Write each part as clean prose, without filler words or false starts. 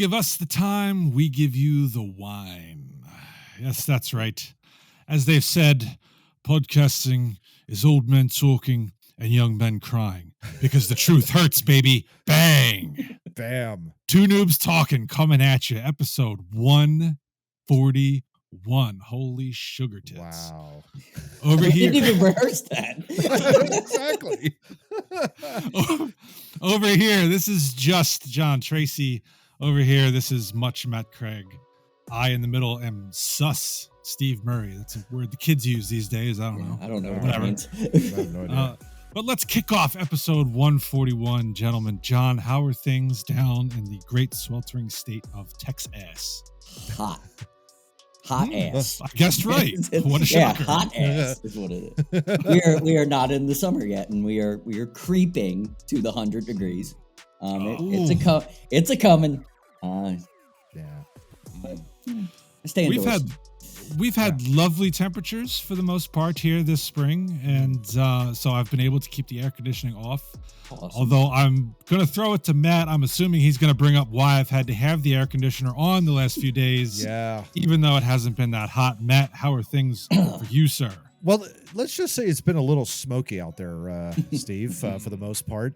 give us the time, we give you the wine. Yes, that's right. As they've said, podcasting is old men talking and young men crying because the truth hurts, baby. Bang. Bam. Two Noobs Talking coming at you. Episode 141. Holy sugar tits. Wow. Over We here. didn't even rehearse that. Exactly. Over here, this is just John Tracy. Over here, this is Much Matt Craig. I in the middle am Sus Steve Murray. That's a word the kids use these days. I don't know. I don't know what Whatever. that means. I have no idea. But let's kick off episode 141, gentlemen. John, how are things down in the great sweltering state of Texas? Hot ass. I guessed right. What a shocker. Hot ass is what it is. We are not in the summer yet, and we are creeping to the 100 degrees. It's a coming. Yeah. Stay indoors. We've had lovely temperatures for the most part here this spring, and so I've been able to keep the air conditioning off. Awesome. Although I'm going to throw it to Matt. I'm assuming he's going to bring up why I've had to have the air conditioner on the last few days. Yeah. Even though it hasn't been that hot. Matt, how are things for you, sir? Well, let's just say it's been a little smoky out there, Steve, for the most part,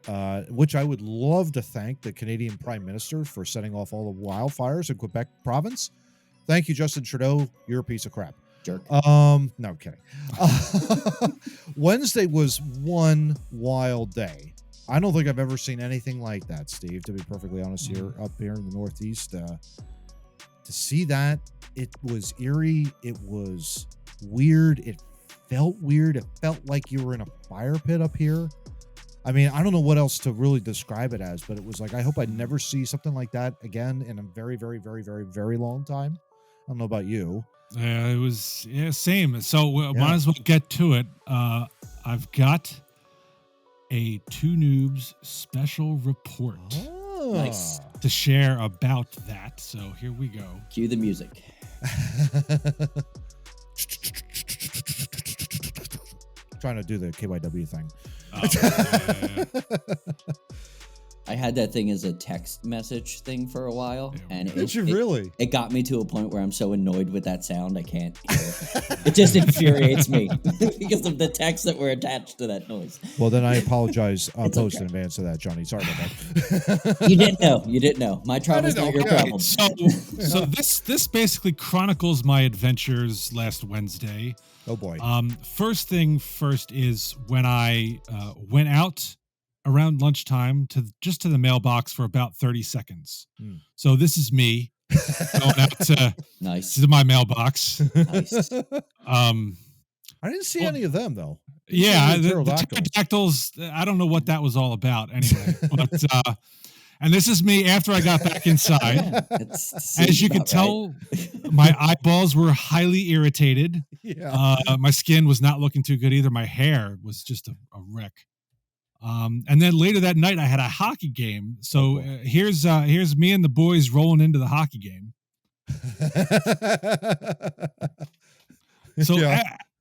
which I would love to thank the Canadian Prime Minister for setting off all the wildfires in Quebec province. Thank you, Justin Trudeau. You're a piece of crap. Jerk. No, I'm kidding. Wednesday was one wild day. I don't think I've ever seen anything like that, Steve, to be perfectly honest, up here in the Northeast. To see that, it was eerie. It was weird. It felt weird. It felt like you were in a fire pit up here. I mean, I don't know what else to really describe it as, but it was like, I hope I never see something like that again in a very, very, very, very, very long time. I don't know about you. It was same. So might as well get to it. I've got a Two Noobs special report Nice. to share about that. So here we go. Cue the music. Trying to do the KYW thing. I had that thing as a text message thing for a while, and it got me to a point where I'm so annoyed with that sound I can't hear it. It just infuriates me because of the texts that were attached to that noise. Well, then I apologize post in advance of that, Johnny. Sorry about that. You didn't know. My trouble's not your problem. So this basically chronicles my adventures last Wednesday. Oh boy. First thing first is when I went out around lunchtime to the mailbox for about 30 seconds. So this is me going out to my mailbox. Nice. I didn't see any of them though. Yeah, the pterodactyls. I don't know what that was all about anyway. But and this is me after I got back inside. As you can tell, my eyeballs were highly irritated. Yeah. My skin was not looking too good either. My hair was just a wreck. And then later that night, I had a hockey game. So here's me and the boys rolling into the hockey game. So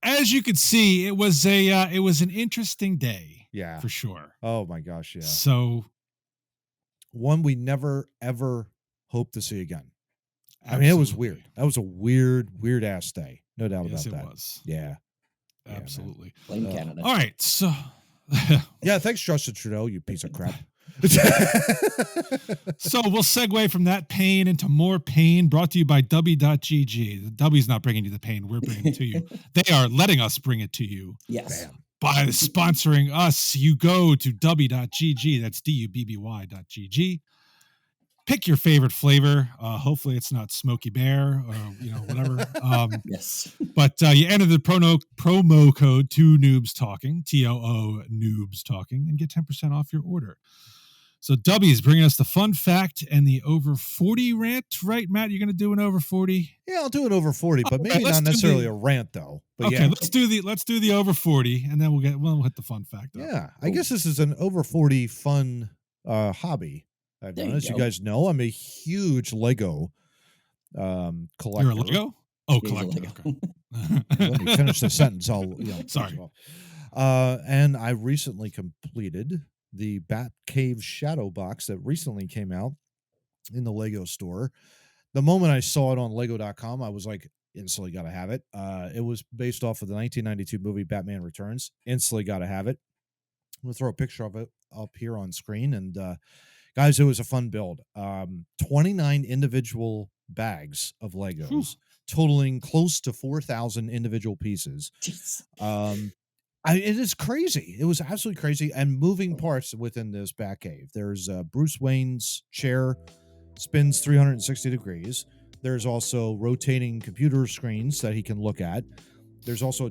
as you could see, it was an interesting day. Yeah, for sure. Oh my gosh, yeah. So one we never ever hope to see again. Absolutely. I mean, it was weird. That was a weird ass day. No doubt about that. Yes, it was. Yeah, absolutely. Blame Canada. All right, so. Yeah, thanks, Justin Trudeau, you piece of crap. So we'll segue from that pain into more pain, brought to you by W.GG. The W's not bringing you the pain, we're bringing it to you. They are letting us bring it to you. Yes. By sponsoring us, you go to W.GG, that's DUBBY.GG. Pick your favorite flavor. Hopefully it's not Smoky Bear or whatever. Yes. But you enter the promo code Two Noobs Talking, TOO Noobs Talking, and get 10% off your order. So W is bringing us the fun fact and the over 40 rant, right, Matt? You're going to do an over 40? Yeah, I'll do an over 40, but maybe not necessarily a rant though. But okay, let's do the over 40, and then we'll hit the fun fact. Yeah, I guess this is an over 40 fun hobby. As you guys know, I'm a huge Lego collector. You're a Lego? Oh, collector. Okay. Let me finish the sentence. Sorry. And I recently completed the Bat Cave Shadow box that recently came out. in the Lego store. The moment I saw it on Lego.com, I was like, instantly got to have it. It was based off of the 1992 movie Batman Returns. Instantly got to have it. I'm going to throw a picture of it up here on screen. And guys, it was a fun build. 29 individual bags of Legos, totaling close to 4,000 individual pieces. It is crazy. It was absolutely crazy. And moving parts within this Batcave. There's Bruce Wayne's chair spins 360 degrees. There's also rotating computer screens that he can look at. There's also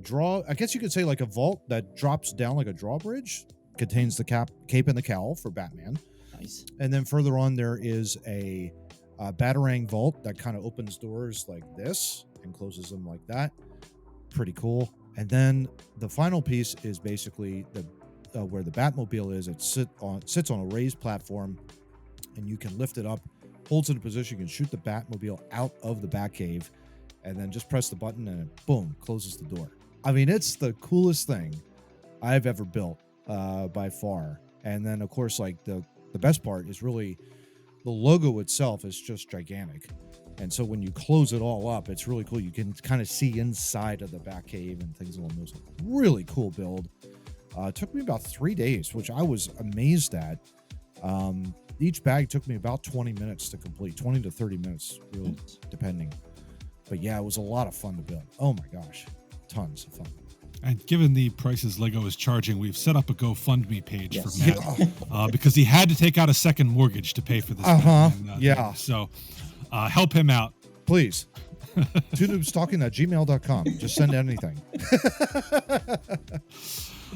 I guess you could say like a vault that drops down like a drawbridge. Contains the cape and the cowl for Batman. Nice. And then further on, there is a Batarang vault that kind of opens doors like this and closes them like that. Pretty cool. And then the final piece is basically the where the Batmobile is. It sits on a raised platform, and you can lift it up, holds it in position. You can shoot the Batmobile out of the Batcave, and then just press the button, and it, boom, closes the door. I mean, it's the coolest thing I've ever built by far. And then, of course, like the best part is really the logo itself is just gigantic. And so when you close it all up, it's really cool. You can kind of see inside of the Batcave and things along those lines. Really cool build. It took me about 3 days, which I was amazed at. Each bag took me about 20 minutes to complete, 20 to 30 minutes, really, depending. But yeah, it was a lot of fun to build. Oh my gosh, tons of fun. And given the prices Lego is charging, we've set up a GoFundMe page for Matt because he had to take out a second mortgage to pay for this. Yeah. So help him out. Please. TooNoobsTalking@gmail.com. Just send anything.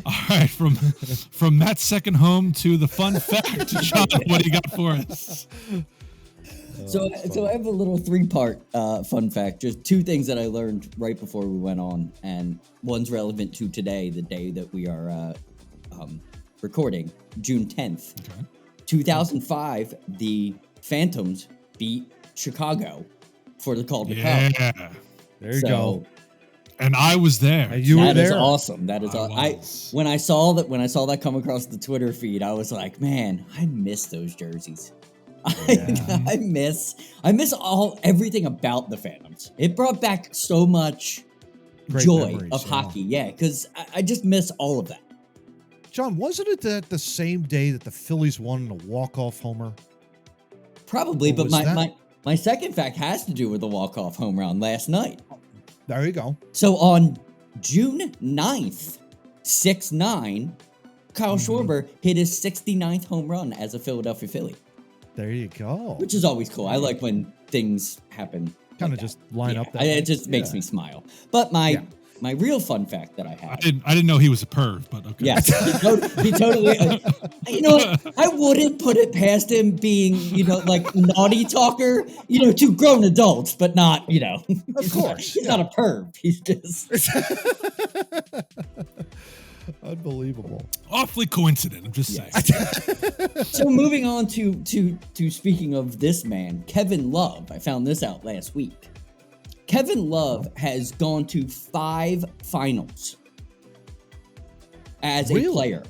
All right. From Matt's second home to the fun fact, John, what do you got for us? So I have a little 3-part fun fact. Just 2 things that I learned right before we went on, and one's relevant to today, the day that we are recording, June 10th. Okay. 2005, the Phantoms beat Chicago for the Calder Cup. Yeah, there you go. And I was there. You were there. That is awesome. That is when I saw that come across the Twitter feed, I was like, man, I miss those jerseys. Yeah. I miss everything about the Phantoms. It brought back so much joy memories, of hockey. Yeah, because I just miss all of that. John, wasn't it that the same day that the Phillies won a walk-off homer? Probably, but my second fact has to do with the walk-off home run last night. There you go. So on June 9th, 6-9, Kyle Schwarber hit his 69th home run as a Philadelphia Philly. There you go. Which is always cool. I like when things happen. Kind of just line up that It just makes me smile. But my real fun fact that I had. I didn't know he was a perv, but okay. Yes, he totally. You know what? I wouldn't put it past him being, like naughty talker, to grown adults, but not, Of course. He's not a perv. He's just. Unbelievable. Awfully coincident, I'm just saying. So moving on to speaking of this man, Kevin Love. I found this out last week. Kevin Love has gone to 5 finals as a player.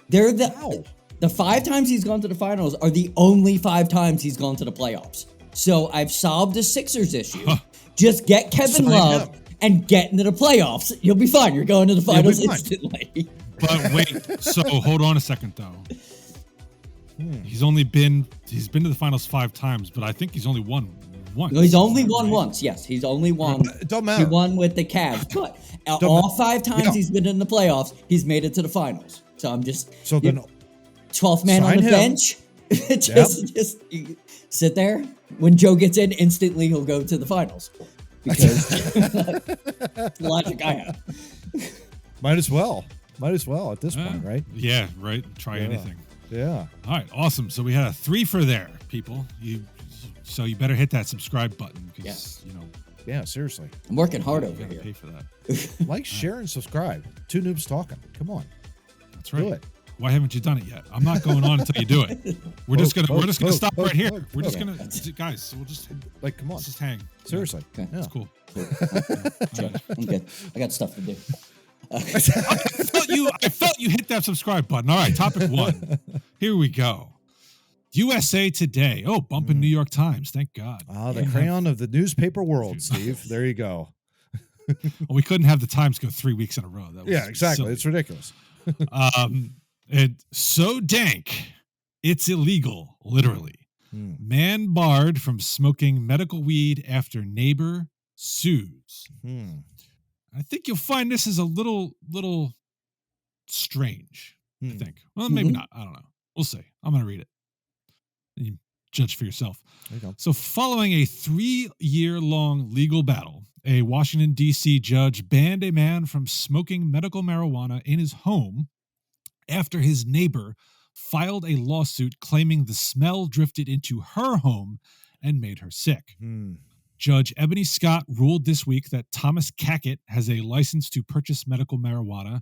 They're the 5 times he's gone to the finals are the only 5 times he's gone to the playoffs. So I've solved the Sixers issue. Just get Kevin Love and get into the playoffs. You'll be fine. You're going to the finals instantly. But wait, so hold on a second though. He's been to the finals 5 times, but I think he's only won once. No, he's only won once. Yes, he's only won. It don't matter. He won with the Cavs, but all 5 times he's been in the playoffs, he's made it to the finals. So I'm just 12th man on the bench. just sit there. When Joe gets in, instantly he'll go to the finals. Because the logic I have. Might as well at this point, right? Yeah, right. Try anything. Yeah. All right, awesome. So we had a 3 for there, people. So you better hit that subscribe button because Yeah, seriously. I'm working hard over here. Pay for that. Like, share, and subscribe. 2 Noobs Talking. Come on. That's right. Do it. Why haven't you done it yet? I'm not going on until you do it. We're just gonna stop right here. We're just gonna guys. We'll just come on. Let's just hang. Seriously. Okay. That's cool. I'm good. I got stuff to do. I felt you hit that subscribe button. All right, topic 1. Here we go. USA Today. Oh, bumping New York Times. Thank God. The crayon of the newspaper world, Steve. There you go. Well, we couldn't have the Times go 3 weeks in a row. That was exactly. silly. It's ridiculous. It's so dank, it's illegal, literally. Man barred from smoking medical weed after neighbor sues. I think you'll find this is a little strange, I think. Well, maybe not. I don't know. We'll see. I'm going to read it. You judge for yourself. There you go. So following a 3-year-long legal battle, a Washington, D.C. judge banned a man from smoking medical marijuana in his home after his neighbor filed a lawsuit claiming the smell drifted into her home and made her sick. Judge Ebony Scott ruled this week that Thomas Cackett has a license to purchase medical marijuana,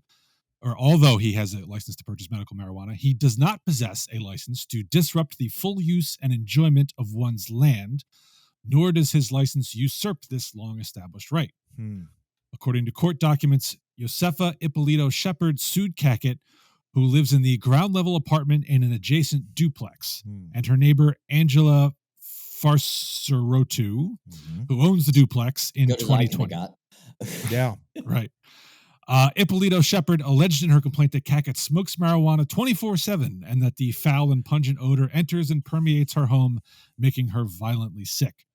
or although he has a license to purchase medical marijuana, he does not possess a license to disrupt the full use and enjoyment of one's land, nor does his license usurp this long-established right. According to court documents, Josefa Ippolito Shepard sued Cackett, who lives in the ground-level apartment in an adjacent duplex, and her neighbor Angela Farsarotu, who owns the duplex, in 2020. Yeah. Right. Ippolito Shepard alleged in her complaint that Cackett smokes marijuana 24/7 and that the foul and pungent odor enters and permeates her home, making her violently sick.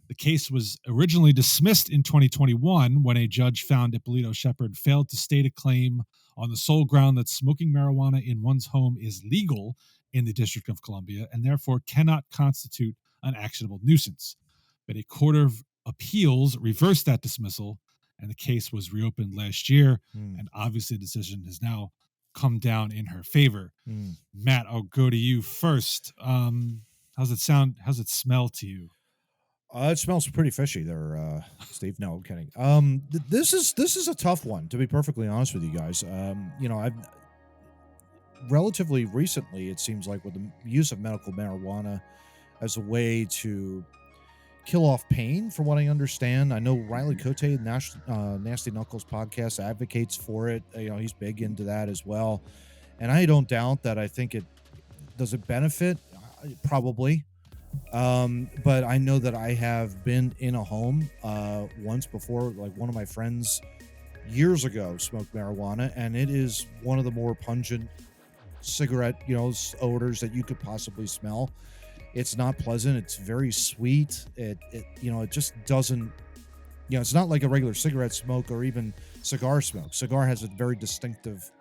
The case was originally dismissed in 2021 when a judge found Ippolito Shepard failed to state a claim on the sole ground that smoking marijuana in one's home is legal in the District of Columbia and therefore cannot constitute an actionable nuisance. But a court of appeals reversed that dismissal, and the case was reopened last year, and obviously the decision has now come down in her favor. Matt, I'll go to you first. How's it sound? How's it smell to you? It smells pretty fishy there, Steve. No, I'm kidding. This is a tough one, to be perfectly honest with you guys. I've relatively recently, it seems like, with the use of medical marijuana as a way to kill off pain, from what I understand. I know Riley Cote, Nasty Knuckles podcast, advocates for it. He's big into that as well. And I don't doubt that. I think does it benefit? Probably. But I know that I have been in a home once before. Like, one of my friends years ago smoked marijuana, and it is one of the more pungent cigarette, odors that you could possibly smell. It's not pleasant. It's very sweet. It just doesn't, it's not like a regular cigarette smoke or even cigar smoke. Cigar has a very distinctive,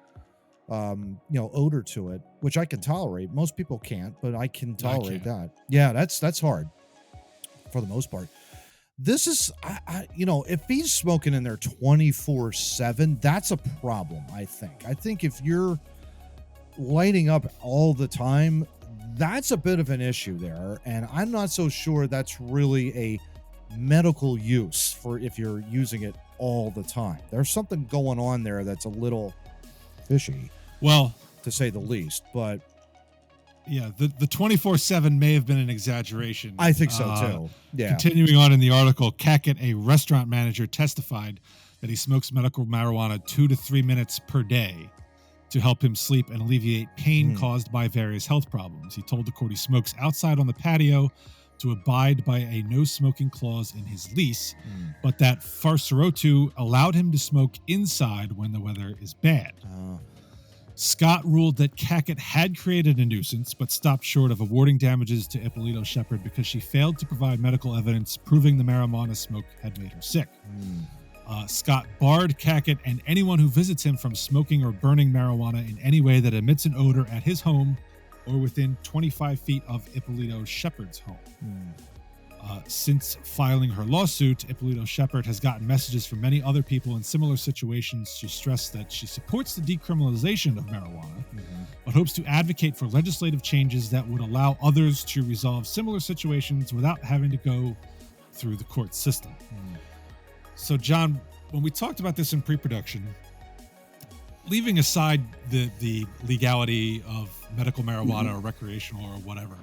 odor to it, which I can tolerate. Most people can't, but I can tolerate that. Yeah, that's hard for the most part. This is, if he's smoking in there 24/7, that's a problem, I think. I think if you're lighting up all the time, that's a bit of an issue there, and I'm not so sure that's really a medical use for if you're using it all the time. There's something going on there that's a little fishy, well, to say the least. But yeah, the 24/7 may have been an exaggeration. I think so too. Yeah. Continuing on in the article, Cackett, a restaurant manager, testified that he smokes medical marijuana 2 to 3 minutes per day to help him sleep and alleviate pain caused by various health problems. He told the court he smokes outside on the patio to abide by a no smoking clause in his lease, but that Farsarotu allowed him to smoke inside when the weather is bad. Scott ruled that Cackett had created a nuisance, but stopped short of awarding damages to Ippolito Shepard because she failed to provide medical evidence proving the marijuana smoke had made her sick. Scott barred Cackett and anyone who visits him from smoking or burning marijuana in any way that emits an odor at his home or within 25 feet of Ippolito Shepard's home. Since filing her lawsuit, Ippolito Shepard has gotten messages from many other people in similar situations. She stressed that she supports the decriminalization of marijuana, but hopes to advocate for legislative changes that would allow others to resolve similar situations without having to go through the court system. So, John, when we talked about this in pre-production, leaving aside the legality of medical marijuana or recreational or whatever,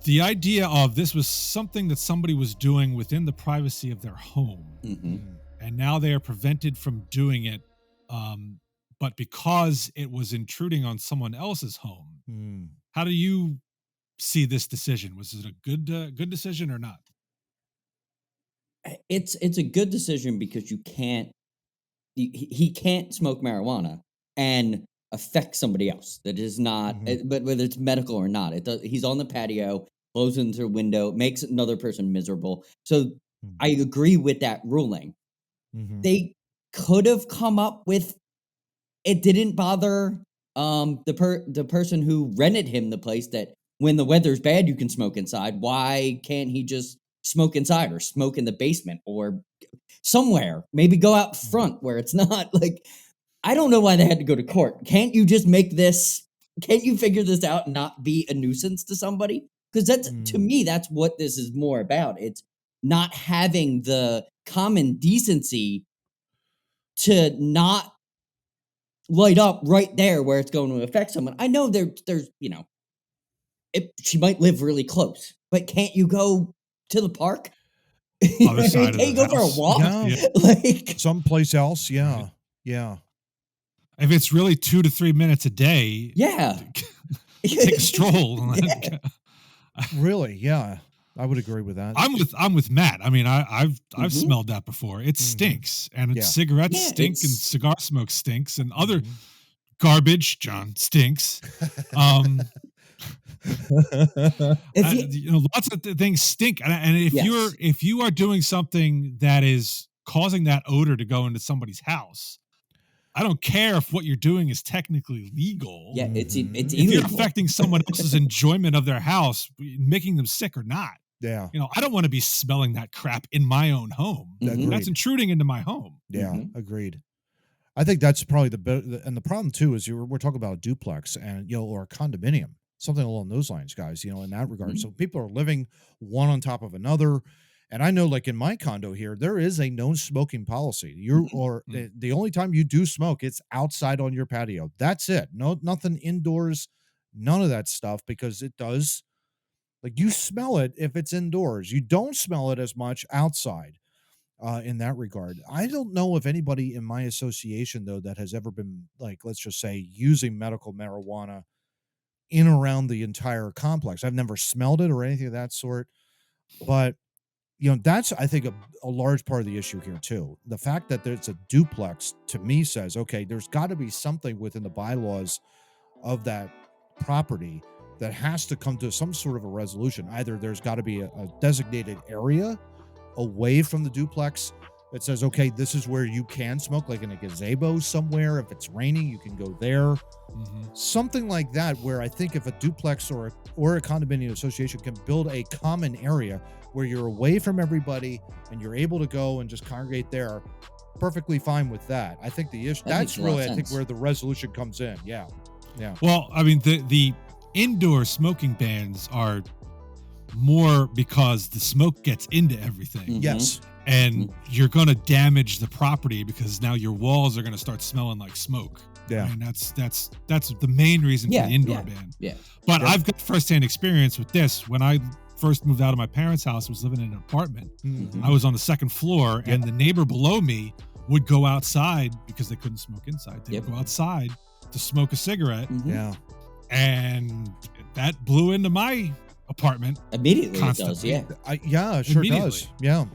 the idea of this was something that somebody was doing within the privacy of their home, and now they are prevented from doing it, but because it was intruding on someone else's home. How do you see this decision? Was it a good decision or not? It's a good decision because he can't smoke marijuana and affect somebody else. That is not, but whether it's medical or not, he's on the patio, blows into a window, makes another person miserable. So I agree with that ruling. They could have come up with, it didn't bother the person who rented him the place that when the weather's bad, you can smoke inside. Why can't he just smoke inside or smoke in the basement or somewhere? Maybe go out front where it's not like, I don't know why they had to go to court. Can't you just can't you figure this out and not be a nuisance to somebody? Because to me, that's what this is more about. It's not having the common decency to not light up right there where it's going to affect someone. I know there's she might live really close, but can't you go to the park? Other side of the Can't you go for a house. walk? Yeah. Like someplace else. Yeah. Right. Yeah. If it's really 2 to 3 minutes a day, yeah. take a stroll. Yeah. Really? Yeah. I would agree with that. I'm with Matt. I mean, I've smelled that before. It stinks, and cigarettes stink, and cigar smoke stinks, and other garbage, John, stinks. Lots of things stink, and if you are doing something that is causing that odor to go into somebody's house, I don't care if what you're doing is technically legal. Yeah, it's if illegal. you're affecting someone else's enjoyment of their house, making them sick or not. Yeah. I don't want to be smelling that crap in my own home. That's intruding into my home. Yeah, agreed. I think that's probably and the problem too is we're talking about a duplex and or a condominium, something along those lines, guys. In that regard, so people are living one on top of another. And I know, like in my condo here, there is a no smoking policy. The only time you do smoke, it's outside on your patio. That's it. No, nothing indoors, none of that stuff, because it does. Like, you smell it if it's indoors. You don't smell it as much outside in that regard. I don't know if anybody in my association, though, that has ever been, like, let's just say, using medical marijuana in around the entire complex. I've never smelled it or anything of that sort. But, that's, I think, a large part of the issue here, too. The fact that there's a duplex, to me, says, okay, there's got to be something within the bylaws of that property that has to come to some sort of a resolution. Either there's got to be a designated area away from the duplex that says, okay, this is where you can smoke, like in a gazebo somewhere. If it's raining, you can go there. Something like that, where I think if a duplex or a condominium association can build a common area where you're away from everybody and you're able to go and just congregate there, perfectly fine with that. I think the issue, that's really, I think, where the resolution comes in. Yeah. Yeah. Well, I mean, the indoor smoking bans are more because the smoke gets into everything. Yes. And you're going to damage the property because now your walls are going to start smelling like smoke. Yeah. I mean, that's the main reason for the indoor ban. Yeah. But I've got firsthand experience with this. When I first moved out of my parents' house, I was living in an apartment. I was on the second floor, and the neighbor below me would go outside because they couldn't smoke inside. They would go outside to smoke a cigarette. Yeah. And that blew into my apartment immediately. Constantly. It does, yeah, it sure does. Yeah.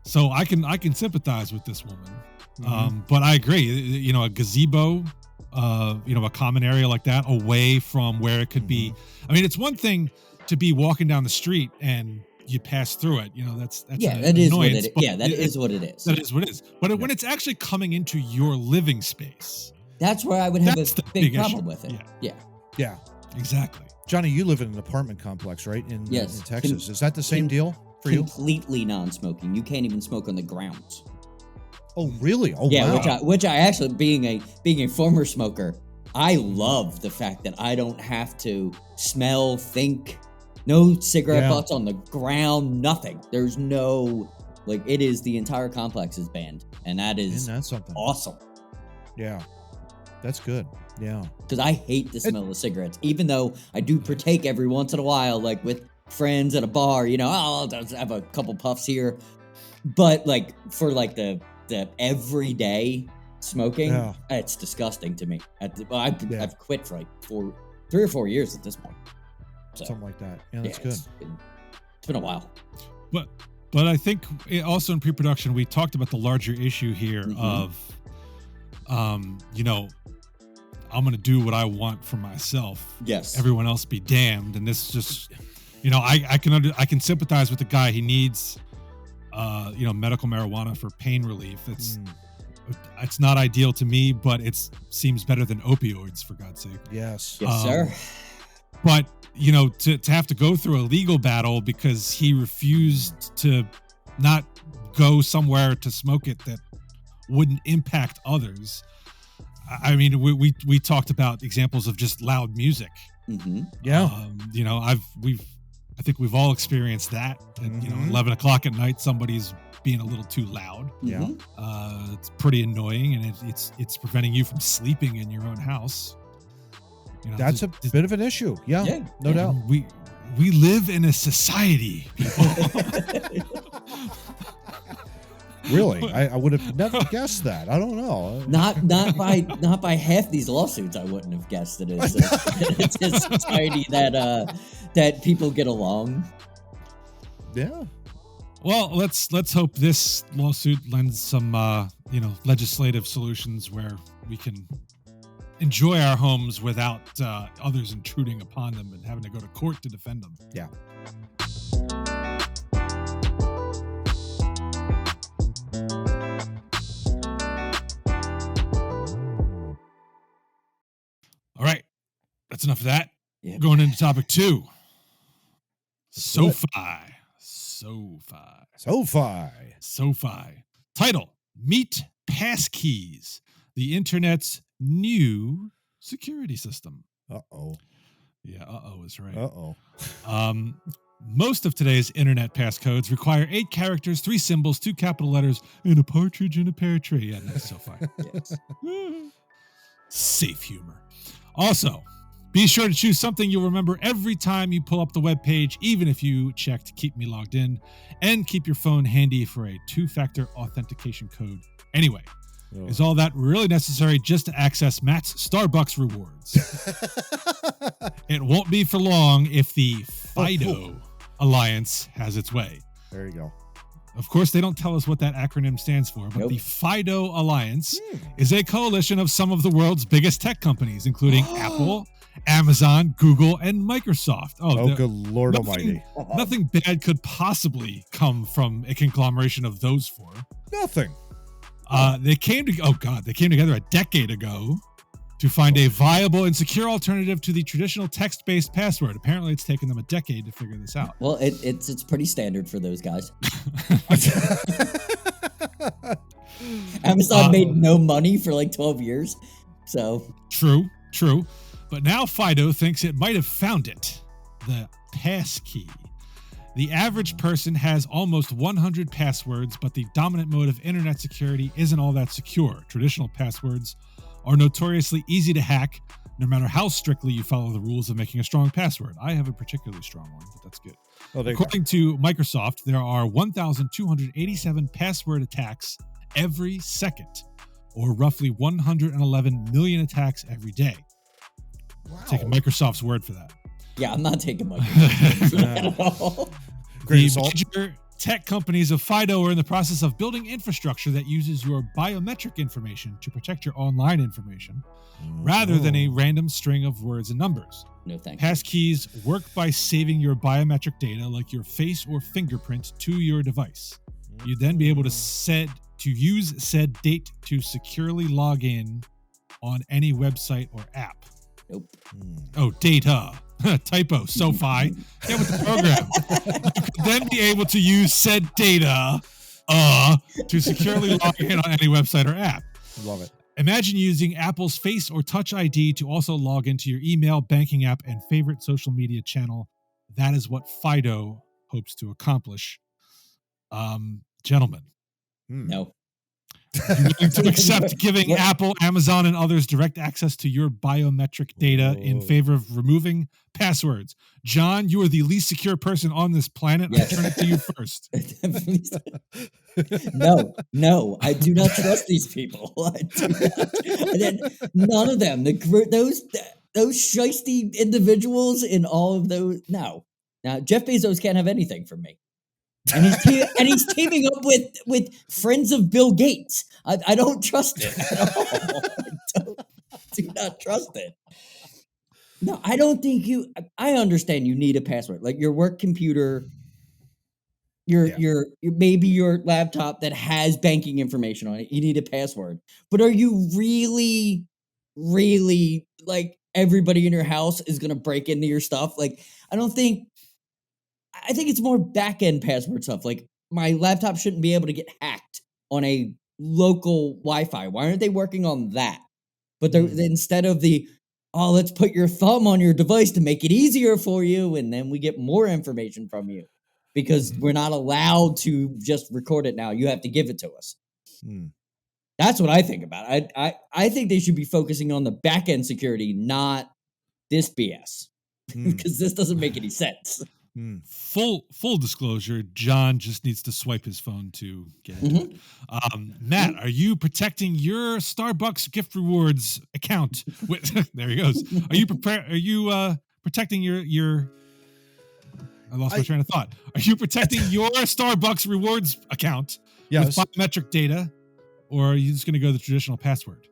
So I can sympathize with this woman. But I agree. A gazebo, a common area like that, away from where it could be. I mean, it's one thing to be walking down the street and you pass through it. That's that is what it is. But yeah, that is what it is. That is what it is. But when it's actually coming into your living space, that's where I would have a big problem with it. Yeah. Exactly. Johnny, you live in an apartment complex, right? In Texas. Is that the same deal for you? Completely non-smoking. You can't even smoke on the grounds. Oh, really? Oh, yeah. Wow. Which I actually, being a former smoker, I love the fact that I don't have to smell, think, no cigarette butts on the ground, nothing. There's no, it is, the entire complex is banned, and that's something awesome. Yeah. That's good. Yeah. Because I hate the smell of cigarettes, even though I do partake every once in a while, like with friends at a bar, I'll just have a couple puffs here. But for the everyday smoking, it's disgusting to me. I've quit for 3 or 4 years at this point. So, something like that. Yeah, that's good. It's been a while. But I think also in pre-production, we talked about the larger issue here of, you know, I'm going to do what I want for myself. Yes. Everyone else be damned. And this just, you know, I can sympathize with the guy. He needs, you know, medical marijuana for pain relief. It's not ideal to me, but it seems better than opioids, for God's sake. Yes. Yes, sir. But, you know, to have to go through a legal battle because he refused to not go somewhere to smoke it that wouldn't impact others. I mean, we talked about examples of just loud music. Yeah. You know, I think we've all experienced that. You know, 11 o'clock at night, somebody's being a little too loud. Yeah. It's pretty annoying, and it's preventing you from sleeping in your own house. You know, that's a bit of an issue. Yeah, no doubt. We live in a society, people. Really, I would have never guessed that. I don't know. Not by half these lawsuits. I wouldn't have guessed it. It's a society that people get along. Yeah. Well, let's hope this lawsuit lends some you know, legislative solutions where we can enjoy our homes without others intruding upon them and having to go to court to defend them. Yeah. All right, that's enough of that. Yep. Going into topic 2. SoFi. Title: Meet Passkeys, the internet's new security system. Uh-oh. Yeah, uh-oh is right. Uh-oh. Most of today's internet passcodes require 8 characters, 3 symbols, 2 capital letters, and a partridge in a pear tree. Yeah, nice SoFi. Yes. Safe humor. Also, be sure to choose something you'll remember every time you pull up the web page, even if you check to keep me logged in, and keep your phone handy for a 2-factor authentication code. Anyway, is all that really necessary just to access Matt's Starbucks rewards? It won't be for long if the FIDO Alliance has its way. There you go. Of course, they don't tell us what that acronym stands for, but the FIDO Alliance is a coalition of some of the world's biggest tech companies, including Apple, Amazon, Google, and Microsoft. Oh, good Lord Almighty. Nothing bad could possibly come from a conglomeration of those 4. Nothing. They came together a decade ago to find a viable and secure alternative to the traditional text-based password. Apparently, it's taken them a decade to figure this out. Well, it's pretty standard for those guys. Amazon made no money for like 12 years, so... True. But now FIDO thinks it might have found it, the passkey. The average person has almost 100 passwords, but the dominant mode of internet security isn't all that secure. Traditional passwords are notoriously easy to hack, no matter how strictly you follow the rules of making a strong password. I have a particularly strong one, but that's good. According to Microsoft, there are 1,287 password attacks every second, or roughly 111 million attacks every day. Wow. Taking Microsoft's word for that. Yeah, I'm not taking Microsoft's word at all. The major tech companies of FIDO are in the process of building infrastructure that uses your biometric information to protect your online information, rather than a random string of words and numbers. No, thank you. Passkeys work by saving your biometric data, like your face or fingerprint, to your device. You'd then be able to use said date to securely log in on any website or app. Nope. Oh, data. Typo. SoFi. Get with the program. You could then be able to use said data to securely log in on any website or app. Love it. Imagine using Apple's Face or Touch ID to also log into your email, banking app, and favorite social media channel. That is what FIDO hopes to accomplish. Gentlemen. No. You're willing to accept giving Apple, Amazon, and others direct access to your biometric data in favor of removing passwords? John, you are the least secure person on this planet. Yes. I'll turn it to you first. No, I do not trust these people. I do not. And then none of them. those shiesty individuals in all of those. No. Now, Jeff Bezos can't have anything from me. And he's teaming up with friends of Bill Gates. I don't trust it at all. Do not trust it. No, I don't think I understand you need a password. Like your work computer, your maybe your laptop that has banking information on it, you need a password. But are you really, really like everybody in your house is gonna break into your stuff? Like, I think it's more back-end password stuff. Like my laptop shouldn't be able to get hacked on a local Wi-Fi. Why aren't they working on that? But instead of let's put your thumb on your device to make it easier for you, and then we get more information from you because we're not allowed to just record it now. You have to give it to us. That's what I think about it. I think they should be focusing on the back-end security, not this BS, because this doesn't make any sense. Full disclosure, John just needs to swipe his phone to get into it. Matt, are you protecting your Starbucks gift rewards account? There he goes. Are you protecting your I lost my train of thought. Are you protecting your Starbucks rewards account with biometric data, or are you just going to go the traditional password?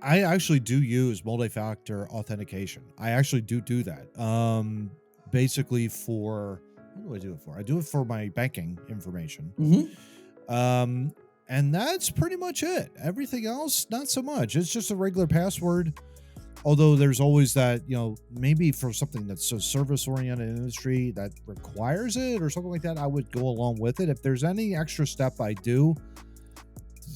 I actually do use multi-factor authentication. I actually do that. Basically for, what do I do it for? I do it for my banking information. And that's pretty much it. Everything else, not so much. It's just a regular password. Although there's always that, maybe for something that's so service-oriented industry that requires it or something like that, I would go along with it. If there's any extra step I do,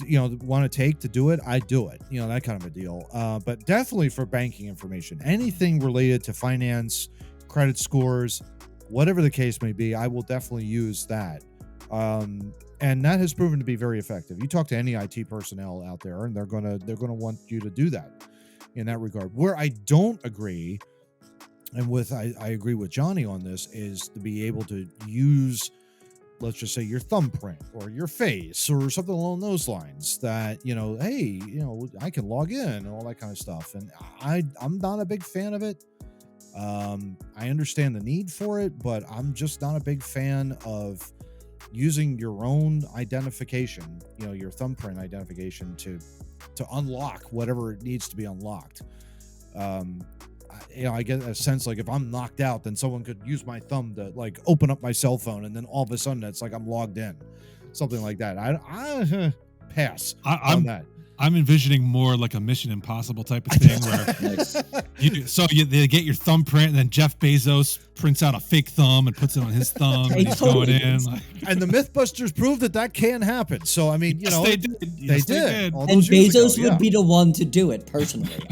want to take to do it, I do it. That kind of a deal. But definitely for banking information, anything related to finance, credit scores, whatever the case may be, I will definitely use that. And that has proven to be very effective. You talk to any IT personnel out there, and they're gonna want you to do that in that regard. Where I don't agree, and I agree with Johnny on this, is to be able to use, let's just say, your thumbprint or your face or something along those lines that, hey, I can log in and all that kind of stuff. And I'm not a big fan of it. I understand the need for it, but I'm just not a big fan of using your own identification, your thumbprint identification to unlock whatever it needs to be unlocked. I get a sense like if I'm knocked out, then someone could use my thumb to like open up my cell phone, and then all of a sudden it's like I'm logged in, something like that. I pass on that. I'm envisioning more like a Mission Impossible type of thing where they get your thumbprint, and then Jeff Bezos prints out a fake thumb and puts it on his thumb, and he's going in. And the Mythbusters proved that can happen. So I mean, they did. They did. And Bezos would be the one to do it personally.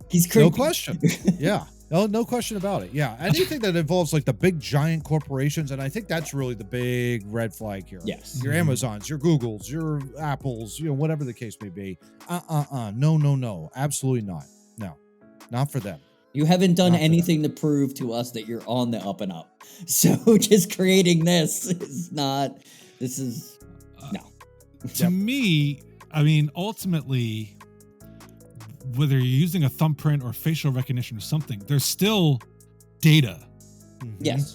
He's crazy. No question. Yeah. No question about it. Yeah. Anything that involves like the big giant corporations, and I think that's really the big red flag here. Yes. Your Amazons, your Googles, your Apples, whatever the case may be. No. Absolutely not. No. Not for them. You haven't done anything to prove to us that you're on the up and up. So just creating this is no. To me, I mean, ultimately, whether you're using a thumbprint or facial recognition or something, there's still data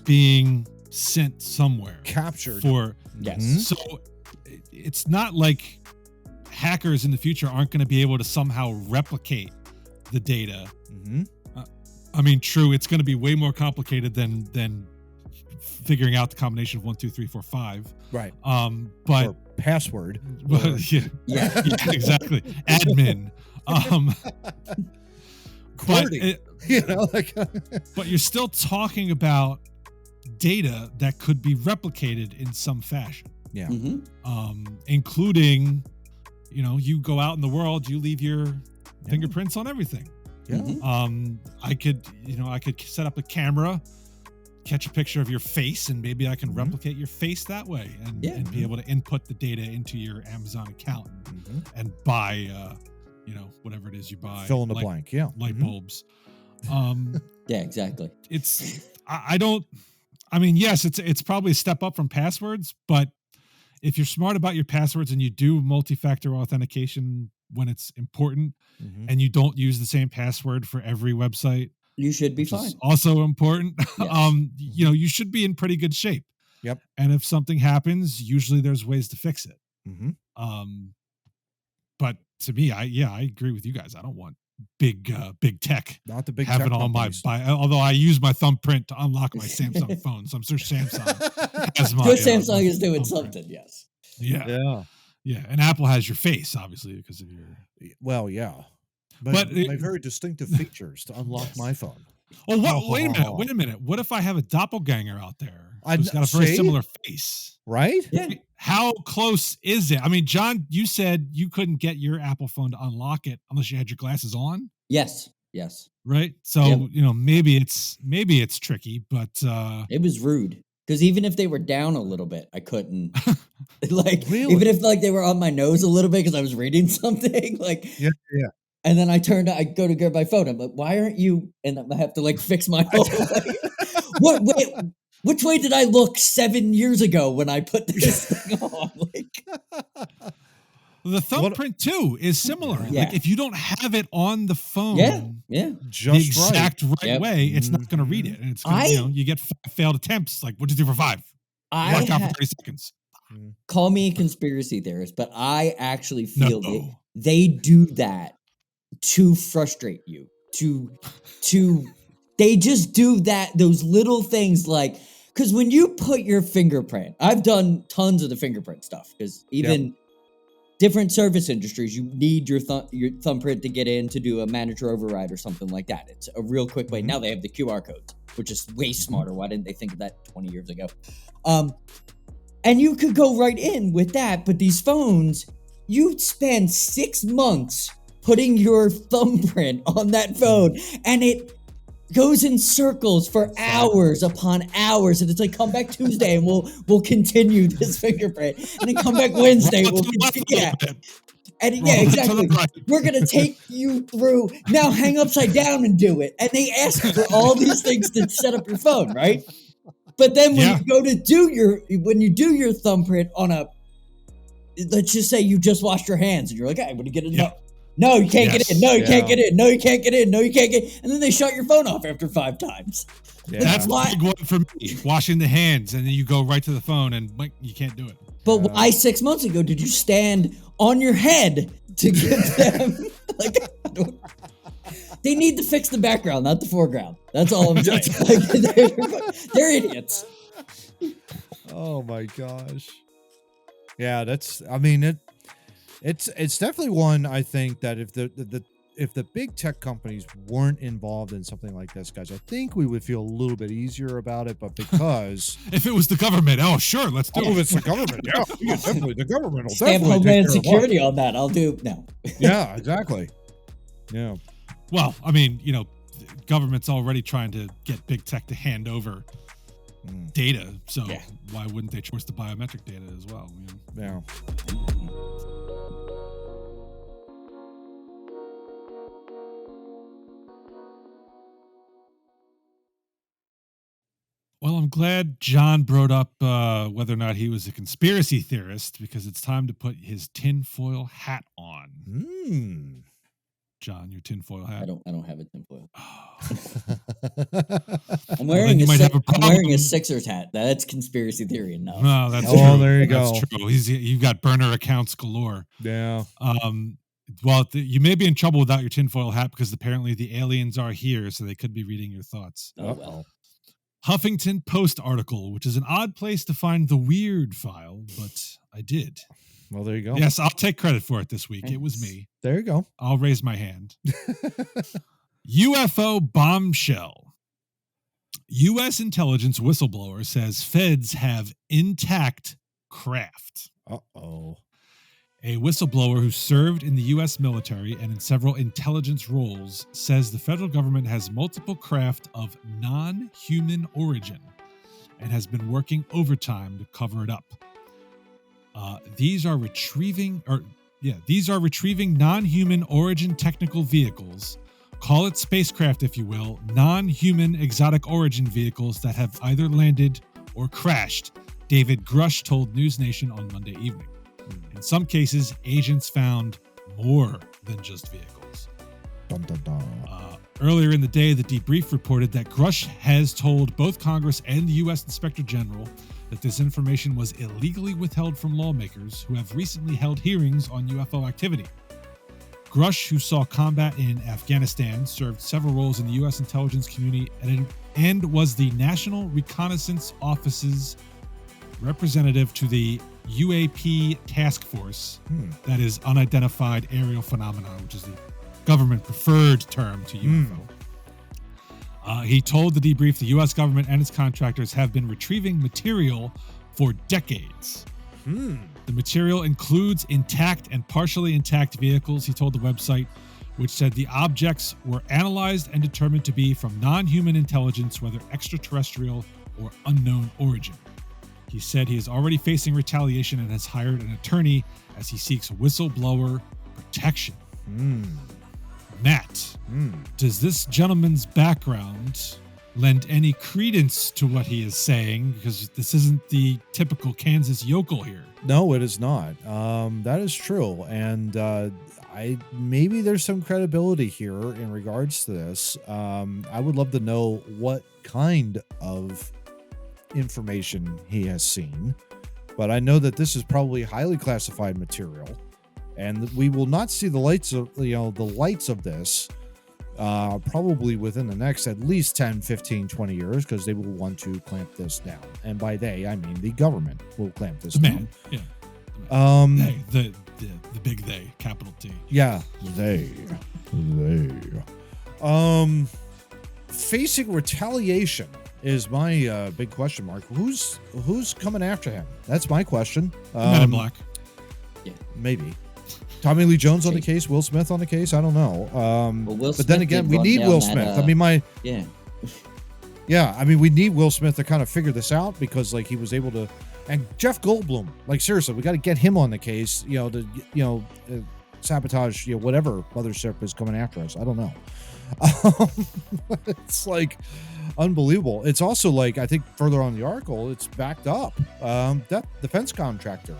being sent somewhere. Captured. So it's not like hackers in the future aren't going to be able to somehow replicate the data. I mean, true, it's going to be way more complicated than figuring out the combination of 1, 2, 3, 4, 5. Right. But or password. Yeah, exactly. Admin. But you're still talking about data that could be replicated in some fashion. Yeah. Including, you go out in the world, you leave your fingerprints on everything. Yeah. I could set up a camera, catch a picture of your face, and maybe I can replicate your face that way and be able to input the data into your Amazon account and buy whatever it is you buy. Fill in the blank, light bulbs. Yeah, exactly. Yes, it's probably a step up from passwords, but if you're smart about your passwords and you do multi-factor authentication when it's important, and you don't use the same password for every website, you should be fine. Also important. Yes. You should be in pretty good shape. Yep. And if something happens, usually there's ways to fix it. But to me, I agree with you guys. I don't want big tech. Not the big having tech all companies. although I use my thumbprint to unlock my Samsung phone, so I'm sure Samsung has my. Good Samsung is doing something. Yes. Yeah. And Apple has your face, obviously, because of your. Well, yeah, but my very distinctive features to unlock my phone. Oh, wait a minute. What if I have a doppelganger out there who's got a very similar face? Right? Yeah. How close is it? I mean, John, you said you couldn't get your Apple phone to unlock it unless you had your glasses on. Yes. Right. So, maybe it's tricky, but it was rude because even if they were down a little bit, I couldn't. Really? Even if they were on my nose a little bit because I was reading something. Yeah. And then I go to grab my phone. I'm like, why aren't you? And I have to fix my whole Wait, which way did I look 7 years ago when I put this thing on? The thumbprint too is similar. Yeah. If you don't have it on the phone, just the exact right way, it's not going to read it, and it's gonna, you get failed attempts. Like, what did you do for 5? Locked out for 30 seconds. Call me a conspiracy theorist, but I actually feel they do that to frustrate you. They just do that. Those little things because when you put your fingerprint, I've done tons of the fingerprint stuff because even. Different service industries, you need your thumbprint to get in to do a manager override or something like that. It's a real quick way. Now they have the QR codes, which is way smarter. Why didn't they think of that 20 years ago? And you could go right in with that, but these phones, you spend 6 months putting your thumbprint on that phone, and it goes in circles for hours upon hours, and it's like, come back Tuesday and we'll continue this fingerprint, and then come back Wednesday we'll continue. Exactly. We're gonna take you through now. Hang upside down and do it, and they ask you for all these things to set up your phone, right? But then when you go to do your thumbprint on a, let's just say you just washed your hands and you're like, hey, I'm gonna get it up. No, you can't get in. No, you can't get in. No, you can't get in. No, you can't get in. And then they shut your phone off after 5 times. Yeah. That's a big one for me. Washing the hands, and then you go right to the phone, and you can't do it. But why 6 months ago did you stand on your head to get them? They need to fix the background, not the foreground. That's all I'm saying. They're idiots. Oh my gosh. Yeah, It's definitely one, I think, that if the big tech companies weren't involved in something like this, guys, I think we would feel a little bit easier about it. But because if it was the government, sure, let's do it. If it's the government, definitely the government will stamp definitely Homeland Security on that. I'll do no. Yeah, exactly. Yeah. Well, I mean, government's already trying to get big tech to hand over data, so why wouldn't they choose the biometric data as well? Yeah. Well, I'm glad John brought up whether or not he was a conspiracy theorist, because it's time to put his tinfoil hat on. John, your tinfoil hat. I don't have a tinfoil. Oh. I'm wearing a Sixers hat. That's conspiracy theory enough. No, that's true. There you go. That's true. You've got burner accounts galore. Yeah. Well, you may be in trouble without your tinfoil hat, because apparently the aliens are here, so they could be reading your thoughts. Oh well. Huffington Post article, which is an odd place to find the weird file, but I did. Well, there you go. Yes, I'll take credit for it this week. Thanks. It was me. There you go. I'll raise my hand. UFO bombshell. U.S. intelligence whistleblower says feds have intact craft. Uh-oh. A whistleblower who served in the U.S. military and in several intelligence roles says the federal government has multiple craft of non-human origin and has been working overtime to cover it up. These are retrieving non-human origin technical vehicles. Call it spacecraft, if you will, non-human exotic origin vehicles that have either landed or crashed, David Grush told News Nation on Monday evening. In some cases, agents found more than just vehicles. Dun, dun, dun. Earlier in the day, the debrief reported that Grush has told both Congress and the U.S. Inspector General that this information was illegally withheld from lawmakers who have recently held hearings on UFO activity. Grush, who saw combat in Afghanistan, served several roles in the U.S. intelligence community and was the National Reconnaissance Office's representative to the UAP Task Force, that is Unidentified Aerial Phenomena, which is the government preferred term to UFO. He told the debrief the U.S. government and its contractors have been retrieving material for decades. The material includes intact and partially intact vehicles, he told the website, which said the objects were analyzed and determined to be from non-human intelligence, whether extraterrestrial or unknown origin. He said he is already facing retaliation and has hired an attorney as he seeks whistleblower protection. Matt, does this gentleman's background lend any credence to what he is saying? Because this isn't the typical Kansas yokel here. No, it is not. That is true. And maybe there's some credibility here in regards to this. I would love to know what kind of information he has seen. But I know that this is probably highly classified material. And we will not see the lights of this probably within the next at least 10, 15, 20 years, because they will want to clamp this down. And by they, I mean the government will clamp this down. Yeah. The big they, capital T. Yeah, they. Facing retaliation is my big question mark. Who's coming after him? That's my question. Men in Black. Yeah, maybe. Tommy Lee Jones on the case, Will Smith on the case. I don't know. But then again, we need Will Smith. I mean, we need Will Smith to kind of figure this out, because like he was able to, and Jeff Goldblum, like seriously, we got to get him on the case, to sabotage, whatever mothership is coming after us. I don't know. It's like unbelievable. It's also like, I think further on the article, it's backed up. That defense contractor,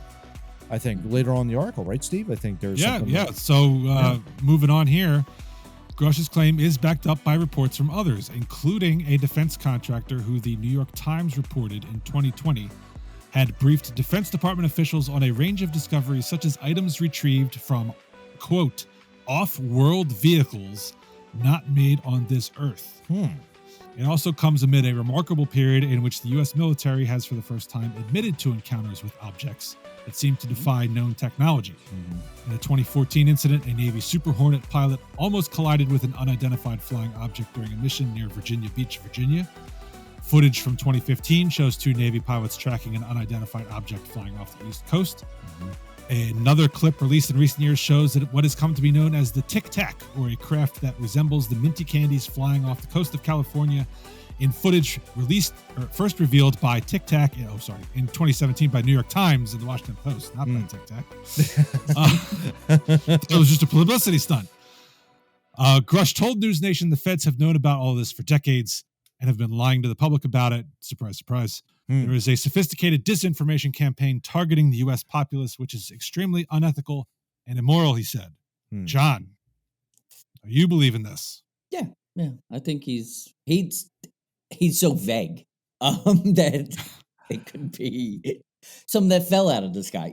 I think later on in the article, right, Steve? I think there's something. Yeah. So moving on here, Grush's claim is backed up by reports from others, including a defense contractor who the New York Times reported in 2020 had briefed Defense Department officials on a range of discoveries, such as items retrieved from, quote, off-world vehicles not made on this earth. It also comes amid a remarkable period in which the U.S. military has for the first time admitted to encounters with objects that seem to defy known technology. In a 2014 incident, a Navy Super Hornet pilot almost collided with an unidentified flying object during a mission near Virginia Beach, Virginia. Footage from 2015 shows two Navy pilots tracking an unidentified object flying off the East Coast. Another clip released in recent years shows that what has come to be known as the Tic Tac, or a craft that resembles the minty candies flying off the coast of California, in footage first revealed by Tic Tac, in 2017 by New York Times and the Washington Post, not by Tic Tac. It was just a publicity stunt. Grush told News Nation the feds have known about all this for decades and have been lying to the public about it. Surprise, surprise. There is a sophisticated disinformation campaign targeting the U.S. populace, which is extremely unethical and immoral, he said. John, do you believe in this? Yeah. I think he's so vague that it could be something that fell out of the sky.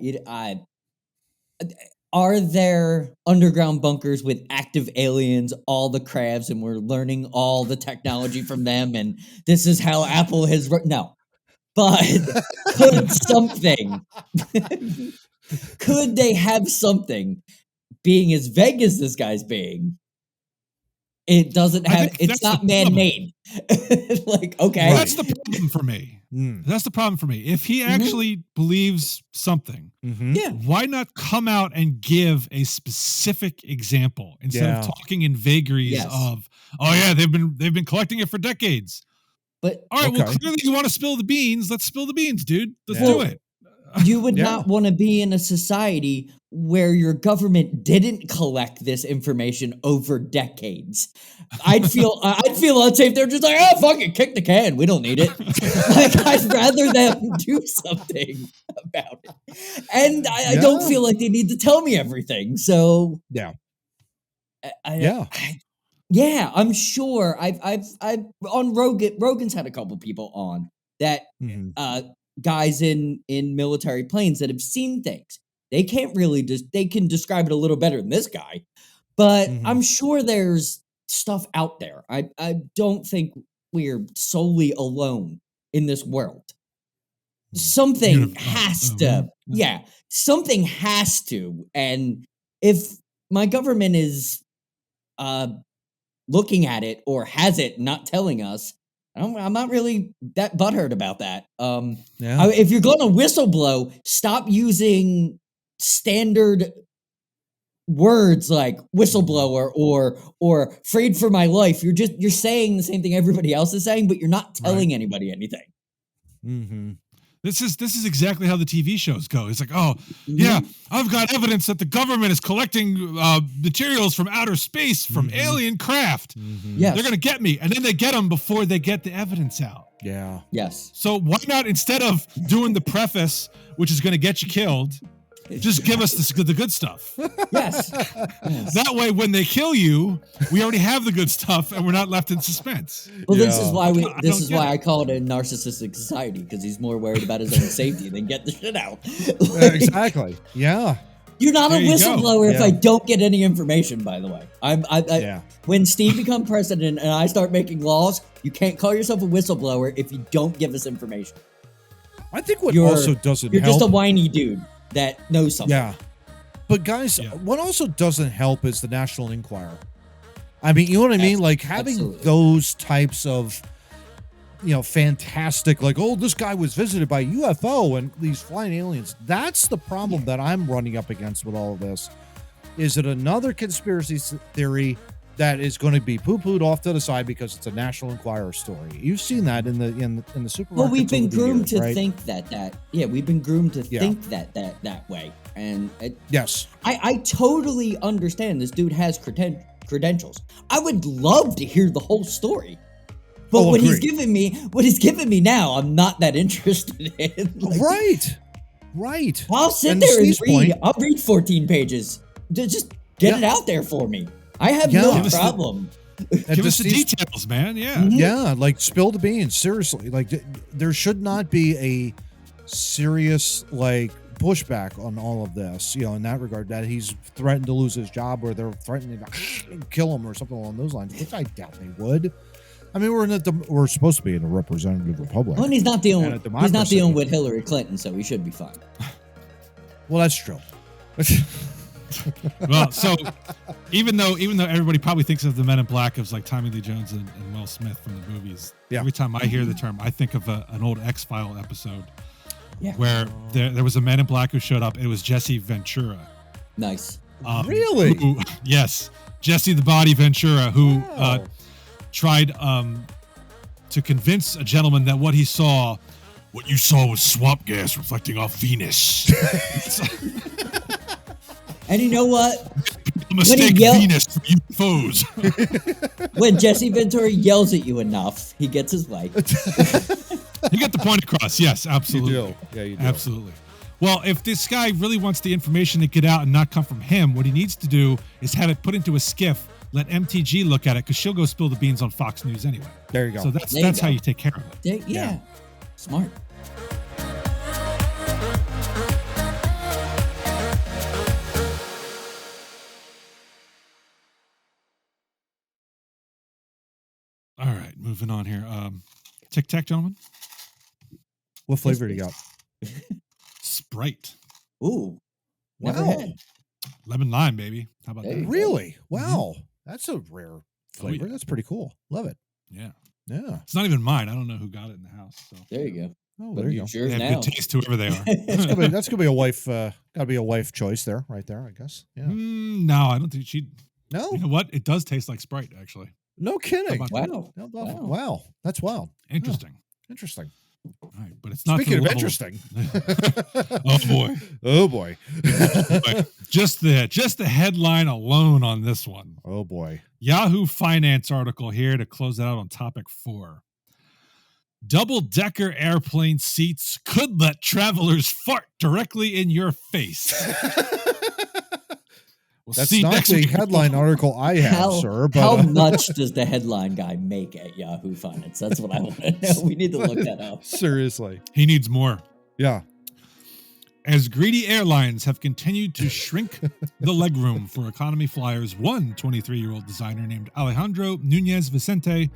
Are there underground bunkers with active aliens, all the crabs, and we're learning all the technology from them, and this is how Apple has... No. But could they have something being as vague as this guy's being? It doesn't have, it's not man-made. Like, okay. Well, that's the problem for me. That's the problem for me. If he actually believes something, why not come out and give a specific example instead of talking in vagaries of, they've been collecting it for decades. But all right, well, clearly you want to spill the beans. Let's spill the beans, dude. Let's do it. You would not want to be in a society where your government didn't collect this information over decades. I'd feel unsafe. They're just like, oh, fuck it, kick the can. We don't need it. Like, I'd rather them do something about it. And I don't feel like they need to tell me everything. So I'm sure I've on Rogan's had a couple people on that guys in military planes that have seen things. They can't really they can describe it a little better than this guy, but I'm sure there's stuff out there. I don't think we're solely alone in this world. Something has to, something has to. And if my government is looking at it or has it not telling us, I'm not really that butthurt about that. If you're going to whistleblow, stop using standard words like whistleblower or afraid for my life. You're saying the same thing everybody else is saying, but you're not telling anybody anything. Mm-hmm. This is exactly how the TV shows go. It's like, I've got evidence that the government is collecting materials from outer space from alien craft. Yes. They're going to get me. And then they get them before they get the evidence out. Yeah. Yes. So why not, instead of doing the preface, which is going to get you killed, just give us the good stuff. Yes. That way, when they kill you, we already have the good stuff, and we're not left in suspense. Well, this is why I call it a narcissistic society, because he's more worried about his own safety than get the shit out. Exactly. Yeah. You're not a whistleblower if I don't get any information. By the way, when Steve becomes president and I start making laws, you can't call yourself a whistleblower if you don't give us information. I think what also doesn't help. You're just a whiny dude that knows something. Yeah. But guys, what also doesn't help is the National Enquirer. I mean, you know what I mean? Like having those types of, fantastic, like, oh, this guy was visited by UFO and these flying aliens. That's the problem that I'm running up against with all of this. Is it another conspiracy theory that is going to be poo-pooed off to the side because it's a National Enquirer story? You've seen that in the supermarket. Well, we've been groomed to think we've been groomed to think that way. And yes, I totally understand this dude has credentials. I would love to hear the whole story. But what he's giving me now, I'm not that interested in. Right. I'll sit there and read. I'll read 14 pages. Just get it out there for me. I have no problem. Give us the details, man. Yeah. Yeah, like spill the beans. Seriously. Like there should not be a serious pushback on all of this, in that regard, that he's threatened to lose his job or they're threatening to kill him or something along those lines, which I doubt they would. I mean, we're supposed to be in a representative republic. Well, and he's not dealing with Hillary Clinton, so he should be fine. Well, that's true. Well, so even though everybody probably thinks of the Men in Black as like Tommy Lee Jones and Will Smith from the movies, every time I hear the term, I think of an old X-File episode where there was a Man in Black who showed up. It was Jesse Ventura. Nice. Really? Yes, Jesse the Body Ventura, who tried to convince a gentleman that what you saw was swamp gas reflecting off Venus. And you know what? Mistake Venus for UFOs. When Jesse Ventura yells at you enough, he gets his way. You get the point across. Yes, absolutely. You do. Yeah, you do. Absolutely. Well, if this guy really wants the information to get out and not come from him, what he needs to do is have it put into a skiff. Let MTG look at it, because she'll go spill the beans on Fox News anyway. There you go. So that's how you take care of it. Yeah. Smart. All right, moving on here. Tic Tac, gentlemen. What flavor do you got? Sprite. Ooh. Never had. Lemon lime, baby. How about that? Really? Wow. That's a rare flavor. Oh, yeah. That's pretty cool. Love it. Yeah. Yeah. It's not even mine. I don't know who got it in the house. So. There you go. Oh, there you go. Sure they have good taste, whoever they are. That's gonna be a wife. Gotta be a wife choice there, right there. I guess. Yeah. No, I don't think she. No. You know what? It does taste like Sprite, actually. No kidding. Wow. Wow. That's wild. Interesting. Interesting. Right, but it's not Speaking of interesting. Oh boy. Oh boy. Just the headline alone on this one. Oh boy. Yahoo Finance article here to close it out on topic 4. Double-decker airplane seats could let travelers fart directly in your face. That's not the headline article I have, sir. But, how much does the headline guy make at Yahoo Finance? That's what I want to know. We need to look that up. Seriously. He needs more. Yeah. As greedy airlines have continued to shrink the legroom for economy flyers, one 23-year-old designer named Alejandro Nunez Vicente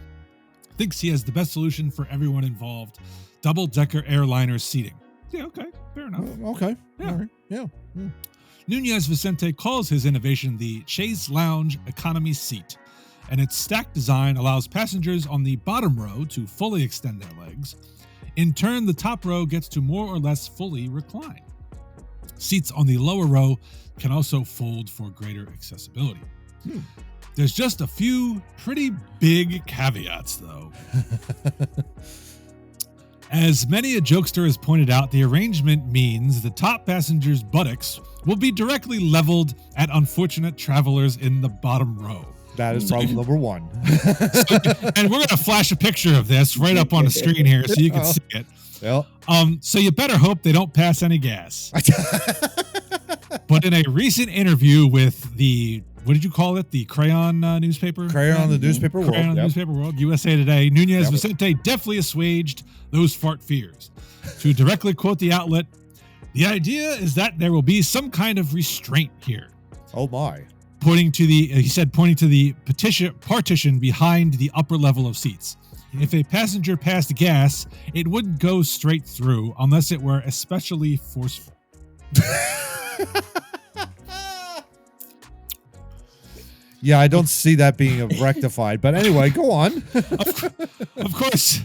thinks he has the best solution for everyone involved: double-decker airliner seating. Yeah, okay, fair enough. Okay, yeah. All right. Yeah. Nunez Vicente calls his innovation the Chaise Lounge Economy Seat, and its stacked design allows passengers on the bottom row to fully extend their legs. In turn, the top row gets to more or less fully recline. Seats on the lower row can also fold for greater accessibility. There's just a few pretty big caveats, though. As many a jokester has pointed out, the arrangement means the top passenger's buttocks will be directly leveled at unfortunate travelers in the bottom row. That is problem number one. And we're going to flash a picture of this right up on the screen here so you can see it. Yep. So you better hope they don't pass any gas. But in a recent interview with the, what did you call it? The Crayon newspaper? Crayon, the newspaper world. Crayon, newspaper world, USA Today. Nunez Vicente definitely assuaged those fart fears. To directly quote the outlet, the idea is that there will be some kind of restraint here. Oh my. Pointing to the partition behind the upper level of seats. If a passenger passed gas, it wouldn't go straight through unless it were especially forceful. Yeah, I don't see that being rectified. But anyway, go on. Of course,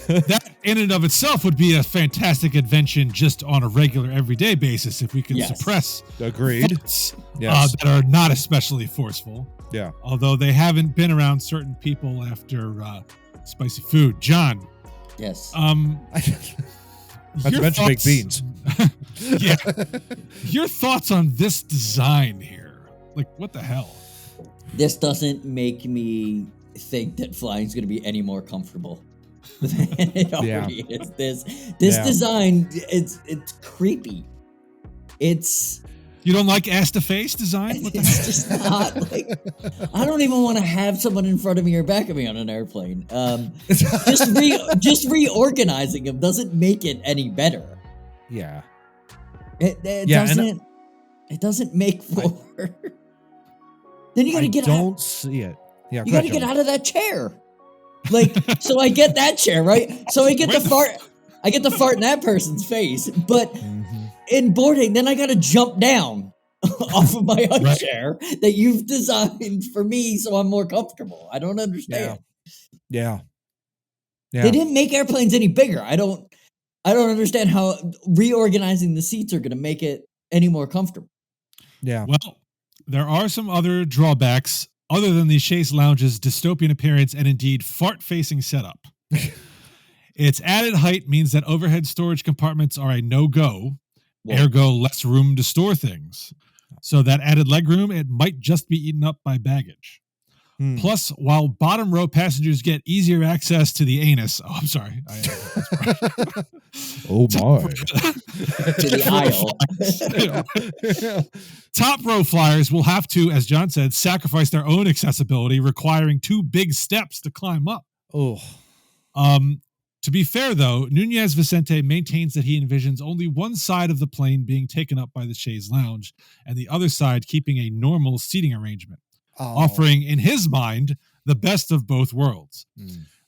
that in and of itself would be a fantastic invention just on a regular, everyday basis if we could suppress farts, that are not especially forceful. Yeah. Although they haven't been around certain people after spicy food. John. Yes. Not to mention baked beans. Yeah. Your thoughts on this design here? Like, what the hell? This doesn't make me think that flying is going to be any more comfortable than it already is. This design, it's creepy. You don't like ass to face design? What the it's heck? just not like. I don't even want to have someone in front of me or back of me on an airplane. Just reorganizing them doesn't make it any better. Yeah. It doesn't. It doesn't make for. Then you got to get out. I don't see it. Yeah, you got to get out of that chair. Like, so I get that chair, right? So I get the fart. I get the fart in that person's face, but in boarding, then I got to jump down off of my own chair that you've designed for me, so I'm more comfortable. I don't understand. Yeah. They didn't make airplanes any bigger. I don't understand how reorganizing the seats are going to make it any more comfortable. Yeah. Well, there are some other drawbacks other than the Chaise Lounge's dystopian appearance and indeed fart-facing setup. Its added height means that overhead storage compartments are a no-go, ergo less room to store things. So that added legroom, it might just be eaten up by baggage. Plus, while bottom row passengers get easier access to the anus, I'm sorry. Oh my. To the aisle. Top row flyers will have to, as John said, sacrifice their own accessibility, requiring 2 big steps to climb up. Oh. To be fair, though, Nunez Vicente maintains that he envisions only one side of the plane being taken up by the Chaise Lounge and the other side keeping a normal seating arrangement, offering, in his mind, the best of both worlds.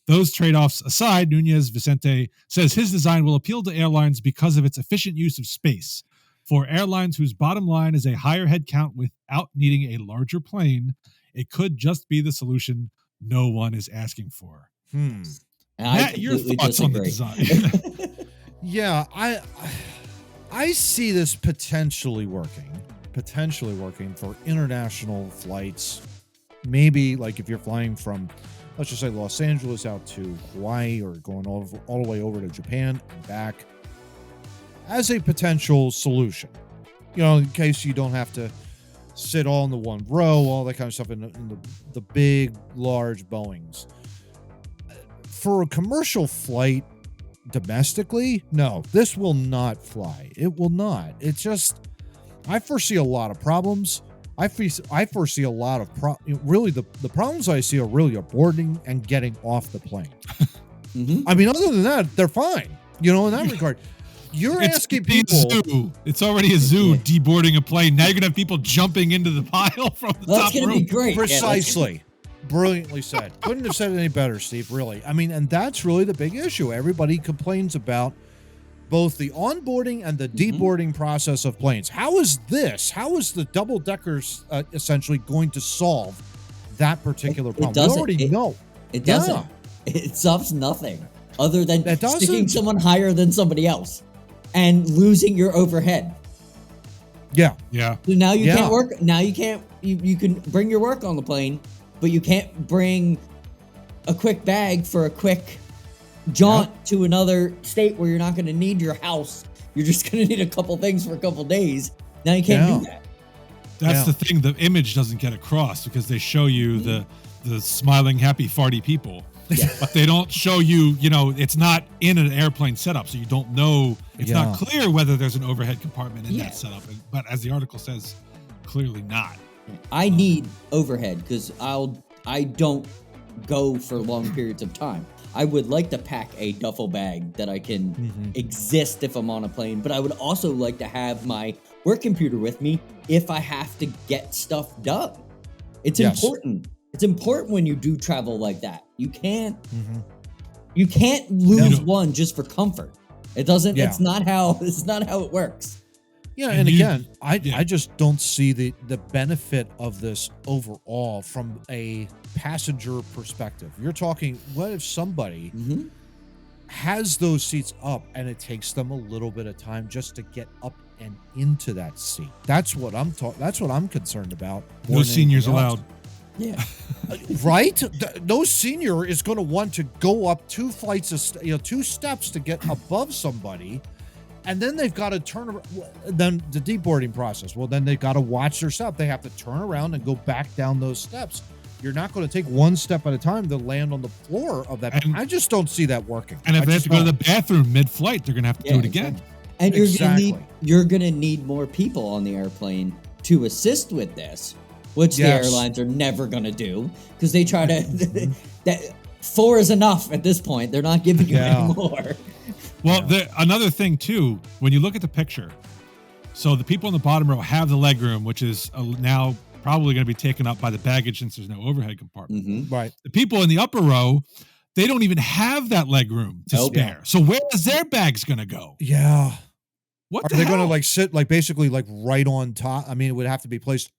Those trade-offs aside, Nunez Vicente says his design will appeal to airlines because of its efficient use of space. For airlines whose bottom line is a higher head count without needing a larger plane, it could just be the solution no one is asking for. Matt, your thoughts on the design? Yeah, I see this potentially working for international flights. Maybe like if you're flying from let's just say Los Angeles out to Hawaii or going all the way over to Japan and back as a potential solution. In case you don't have to sit all in the one row, all that kind of stuff in the big, large Boeings. For a commercial flight domestically, no, this will not fly. It will not. It's just, I foresee a lot of problems. I foresee a lot of really the problems I see are really boarding and getting off the plane. I mean, other than that, they're fine. In that regard. You're asking people. Zoo. It's already a zoo deboarding a plane. Now you're gonna have people jumping into the pile from the top rope. That's gonna be great. Precisely. Brilliantly said. Couldn't have said it any better, Steve, really. I mean, and that's really the big issue. Everybody complains about both the onboarding and the deboarding process of planes. How is the double deckers essentially going to solve that particular problem? We already know. It doesn't. Yeah. It solves nothing other than sticking someone higher than somebody else and losing your overhead. Yeah. Yeah. So now you can't work. Now you can't. You can bring your work on the plane, but you can't bring a quick bag for a quick jaunt to another state where you're not going to need your house. You're just going to need a couple things for a couple days. Now you can't do that. That's the thing. The image doesn't get across because they show you the smiling, happy, farty people. Yeah. But they don't show you, it's not in an airplane setup. So you don't know. It's not clear whether there's an overhead compartment in that setup. But as the article says, clearly not. I need overhead because I don't go for long periods of time. I would like to pack a duffel bag that I can exist if I'm on a plane, but I would also like to have my work computer with me if I have to get stuff done. It's important. It's important when you do travel like that. You can't lose one just for comfort. It doesn't. It's not how it works. Yeah, and again, I just don't see the benefit of this overall from a passenger perspective. You're talking, what if somebody has those seats up and it takes them a little bit of time just to get up and into that seat? That's what I'm concerned about. No seniors allowed. Yeah. Right? No senior is going to want to go up 2 flights of 2 steps to get above somebody. And then they've got to turn around. Then the deboarding process. Well, then they've got to watch their step. They have to turn around and go back down those steps. You're not going to take one step at a time to land on the floor of that. I just don't see that working. And if they have to go to the bathroom mid-flight, they're going to have to do it again. And you're going to need more people on the airplane to assist with this, which the airlines are never going to do because they try to. 4 is enough at this point. They're not giving you any more. Well, another thing, too, when you look at the picture, so the people in the bottom row have the leg room, which is now probably going to be taken up by the baggage since there's no overhead compartment. Right. The people in the upper row, they don't even have that leg room to spare. So where is their bags going to go? Yeah. What are they going to sit basically right on top? I mean, it would have to be placed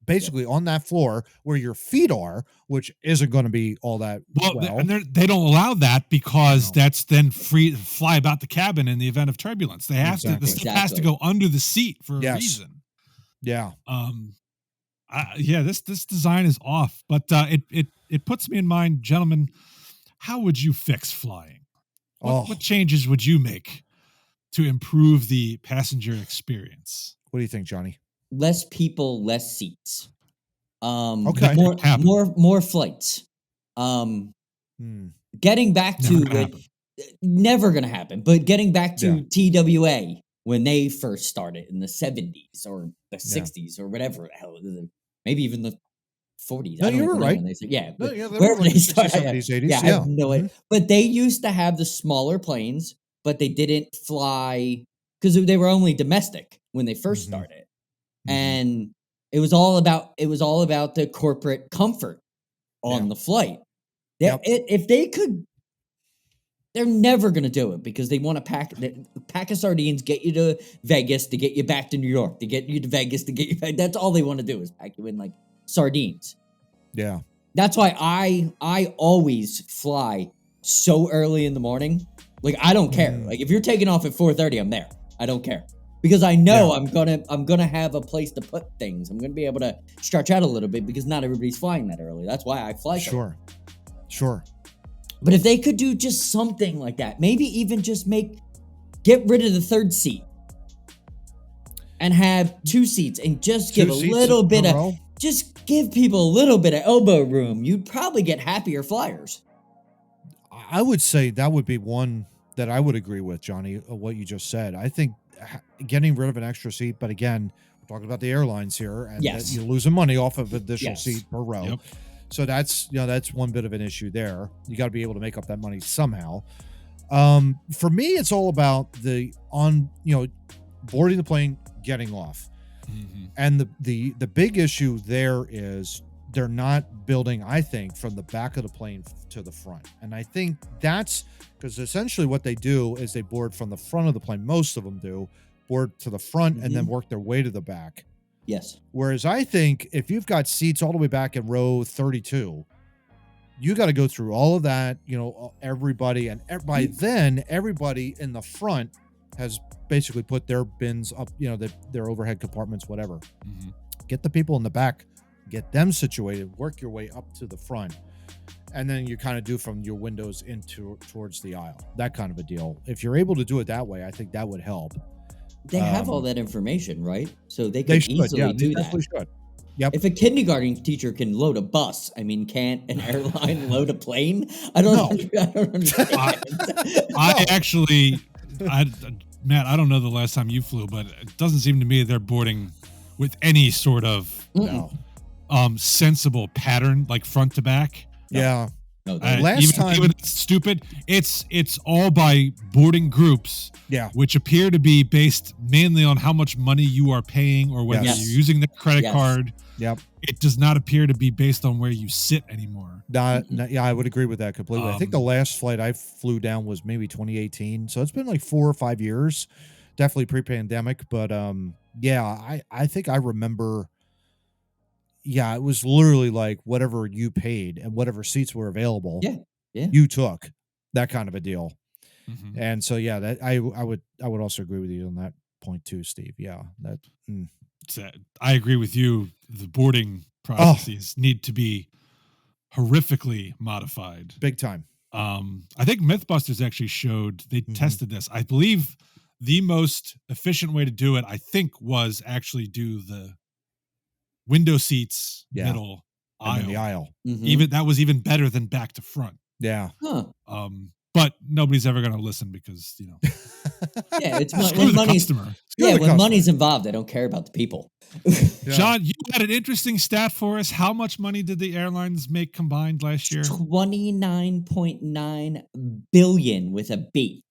basically on that floor where your feet are, which isn't going to be all that well. And they don't allow that because that's then free to fly about the cabin in the event of turbulence. They have to. The stuff has to go under the seat for a reason. Yeah. This design is off, but it puts me in mind, gentlemen. How would you fix flying? What changes would you make to improve the passenger experience? What do you think, Johnny? Less people, less seats. Okay. More flights. Getting back never gonna happen. But getting back to TWA when they first started in the 70s or the 60s or whatever the hell, maybe even the 40s. No, you were right. Wherever they started, 70s, 80s. I have no idea. But they used to have the smaller planes, but they didn't fly because they were only domestic when they first started. And it was all about the corporate comfort on the flight. If they could, they're never going to do it because they want to pack of sardines, get you to Vegas to get you back to New York, to get you to Vegas to get you back. That's all they want to do is pack you in like sardines. Yeah. That's why I always fly so early in the morning. Like I don't care. Like if you're taking off at 4:30, I'm there. I don't care. Because I know I'm gonna have a place to put things. I'm gonna be able to stretch out a little bit because not everybody's flying that early. That's why I fly. Sure. Sure. But if they could do just something like that, maybe even just get rid of the third seat and have 2 seats and just give a little bit of, just give people a little bit of elbow room, you'd probably get happier flyers. I would say that would be one that I would agree with, Johnny, what you just said. I think getting rid of an extra seat, but again, we're talking about the airlines here, and that you're losing money off of additional seat per row. Yep. So that's one bit of an issue there. You got to be able to make up that money somehow. For me, it's all about boarding the plane, getting off. Mm-hmm. And the big issue there is they're not building, I think, from the back of the plane to the front. And I think that's because essentially what they do is they board from the front of the plane. Most of them do board to the front and then work their way to the back. Yes. Whereas I think if you've got seats all the way back in row 32, you got to go through all of that, everybody. And by then, everybody in the front has basically put their bins up, their overhead compartments, whatever. Mm-hmm. Get the people in the back, get them situated, work your way up to the front. And then you kind of do from your windows towards the aisle, that kind of a deal. If you're able to do it that way, I think that would help. They have all that information, right? So they can easily do that. Should. Yep. If a kindergarten teacher can load a bus, can't an airline load a plane? I don't understand. Matt, I don't know the last time you flew, but it doesn't seem to me they're boarding with any sort of sensible pattern, like front to back. Yeah. No, even it's stupid. It's all by boarding groups, which appear to be based mainly on how much money you are paying or whether you're using the credit card. Yep. It does not appear to be based on where you sit anymore. I would agree with that completely. I think the last flight I flew down was maybe 2018, so it's been like 4 or 5 years, definitely pre-pandemic. But I think I remember. Yeah, it was literally like whatever you paid and whatever seats were available. You took that kind of a deal. Mm-hmm. And so, that I would also agree with you on that point too, Steve. Yeah, I agree with you. The boarding processes need to be horrifically modified, big time. I think MythBusters actually showed they tested this. I believe the most efficient way to do it, I think, was actually do the window seats, middle aisle. And the aisle. Mm-hmm. Even that was even better than back to front. Yeah. Huh. But nobody's ever going to listen because it's screw the customer. When money's involved, I don't care about the people. John, you had an interesting stat for us. How much money did the airlines make combined last year? $29.9 billion with a B.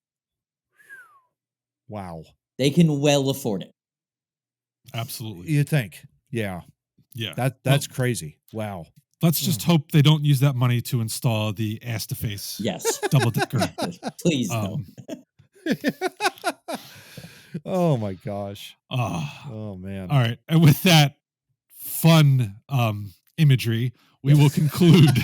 Wow. They can well afford it. Absolutely. You think? Yeah. That's crazy. Wow. Let's just hope they don't use that money to install the ass-to-face double decker. Please don't. Oh my gosh. Oh man. All right. And with that fun imagery, we will conclude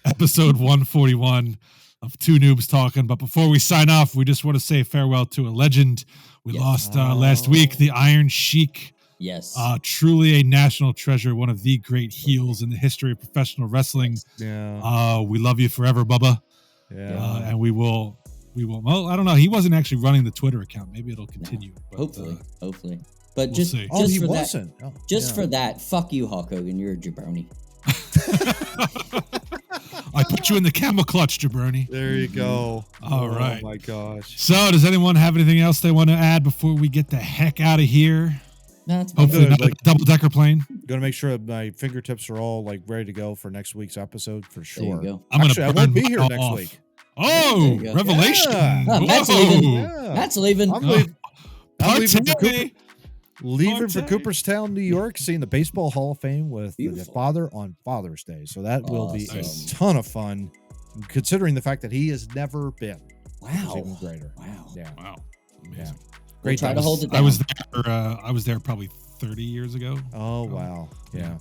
episode 141 of Two Noobs Talking. But before we sign off, we just want to say farewell to a legend. We lost last week, the Iron Sheik. Yes. Truly a national treasure, one of the great heels in the history of professional wrestling. Yeah. We love you forever, Bubba. Yeah. And we will, well, I don't know. He wasn't actually running the Twitter account. Maybe it'll continue. No. Hopefully. But just for that, fuck you, Hulk Hogan. You're a jabroni. I put you in the camel clutch, jabroni. There you go. All right. Oh my gosh. So does anyone have anything else they want to add before we get the heck out of here? No, hopefully not a double-decker plane. Going to make sure my fingertips are all ready to go for next week's episode for sure. There you go. I won't be here next week. Oh, revelation! Yeah. Matt's leaving. Matt's leaving. I'm leaving for Cooperstown, New York, seeing the Baseball Hall of Fame with the father on Father's Day. So that will be a ton of fun, considering the fact that he has never been. Wow. Even greater. Wow. Yeah. Wow. Amazing. Yeah. Great. Try to hold it down. I was there probably 30 years ago. Oh wow. Yeah.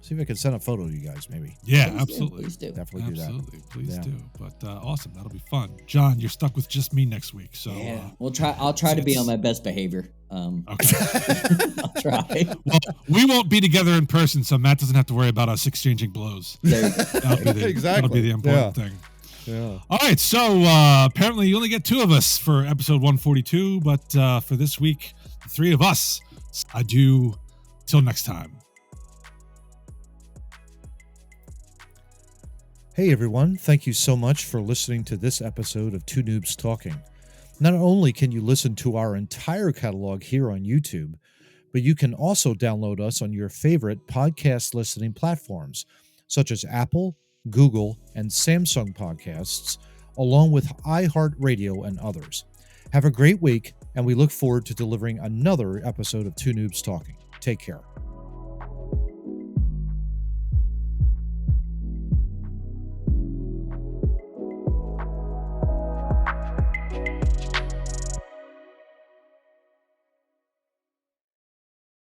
See if I can send a photo to you guys, maybe. Yeah, Please absolutely. Please do. Definitely do that. Absolutely. Please Yeah. do. But awesome. That'll be fun. John, you're stuck with just me next week. So Yeah, I'll try to be on my best behavior. Okay. I'll try. Well, we won't be together in person, so Matt doesn't have to worry about us exchanging blows. There you go. That'll be the important thing. Yeah. All right. So apparently you only get 2 of us for episode 142, but for this week, the 3 of us. Adieu. Till next time. Hey everyone, thank you so much for listening to this episode of Two Noobs Talking. Not only can you listen to our entire catalog here on YouTube, but you can also download us on your favorite podcast listening platforms, such as Apple, Google, and Samsung podcasts, along with iHeartRadio and others. Have a great week, and we look forward to delivering another episode of Two Noobs Talking. Take care.